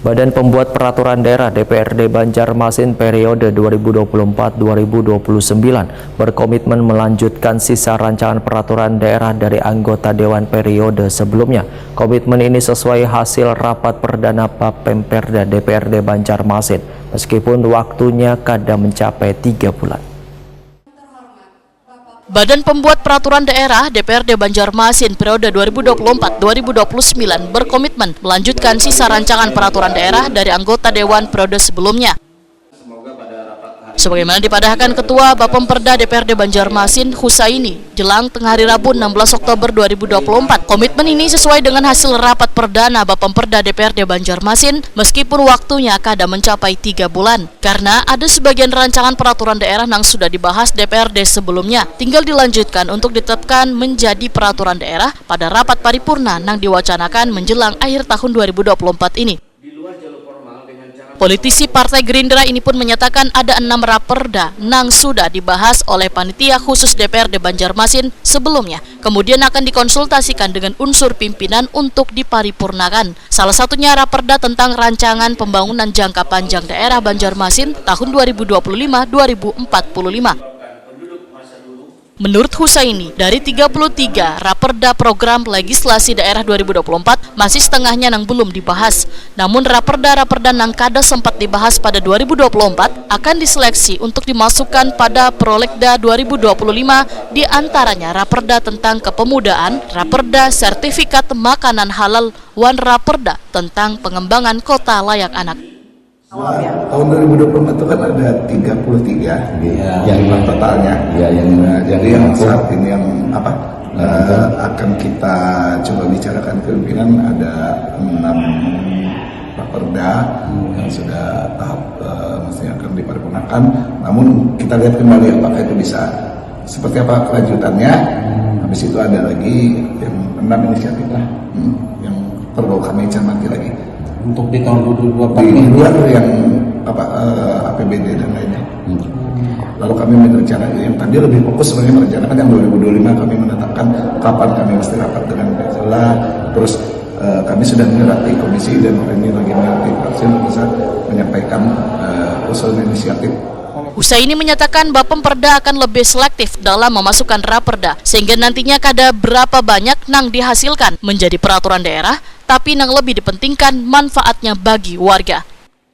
Badan Pembuat Peraturan Daerah DPRD Banjarmasin periode 2024-2029 berkomitmen melanjutkan sisa rancangan peraturan daerah dari anggota Dewan periode sebelumnya. Komitmen ini sesuai hasil rapat perdana Bapemperda DPRD Banjarmasin, meskipun waktunya kadang mencapai 3 bulan. Badan Pembuat Peraturan Daerah DPRD Banjarmasin periode 2024-2029 berkomitmen melanjutkan sisa rancangan peraturan daerah dari anggota Dewan periode sebelumnya. Sebagaimana dipadahkan Ketua Bapemperda DPRD Banjarmasin Husaini jelang tengah hari Rabu 16 Oktober 2024. Komitmen ini sesuai dengan hasil rapat perdana Bapemperda DPRD Banjarmasin meskipun waktunya kadang mencapai 3 bulan. Karena ada sebagian rancangan peraturan daerah yang sudah dibahas DPRD sebelumnya, tinggal dilanjutkan untuk ditetapkan menjadi peraturan daerah pada rapat paripurna yang diwacanakan menjelang akhir tahun 2024 ini. Politisi Partai Gerindra ini pun menyatakan ada 6 raperda yang sudah dibahas oleh Panitia Khusus DPRD Banjarmasin sebelumnya, kemudian akan dikonsultasikan dengan unsur pimpinan untuk diparipurnakan. Salah satunya raperda tentang rancangan pembangunan jangka panjang daerah Banjarmasin tahun 2025-2045. Menurut Husaini, dari 33 raperda program legislasi daerah 2024, masih setengahnya yang belum dibahas. Namun raperda-raperda yang kada sempat dibahas pada 2024 akan diseleksi untuk dimasukkan pada Prolegda 2025, diantaranya raperda tentang kepemudaan, raperda sertifikat makanan halal, wan raperda tentang pengembangan kota layak anak. Tahun 2024 itu kan ada 33 yang totalnya. Jadi yang saat ini yang akan kita coba bicarakan ke pimpinan ada 6 raperda yang sudah tahap mesti akan diparipurnakan. Namun kita lihat kembali apakah itu bisa seperti apa kelanjutannya. Habis itu ada lagi yang 6 inisiatif lah yang perlu kami cermati lagi. Untuk di tahun 2024 di luar yang APBD dan lainnya. Lalu kami merencanakan yang tadi lebih fokus sebenarnya merencanakan yang 2025 kami menetapkan kapan kami mesti rapat dengan Pesela. Terus kami sudah menyertai komisi dan ini lagi menyertai fraksi bisa menyampaikan usul inisiatif. Husaini menyatakan Bapemperda akan lebih selektif dalam memasukkan raperda, sehingga nantinya kada berapa banyak nang dihasilkan menjadi peraturan daerah, tapi yang lebih dipentingkan manfaatnya bagi warga.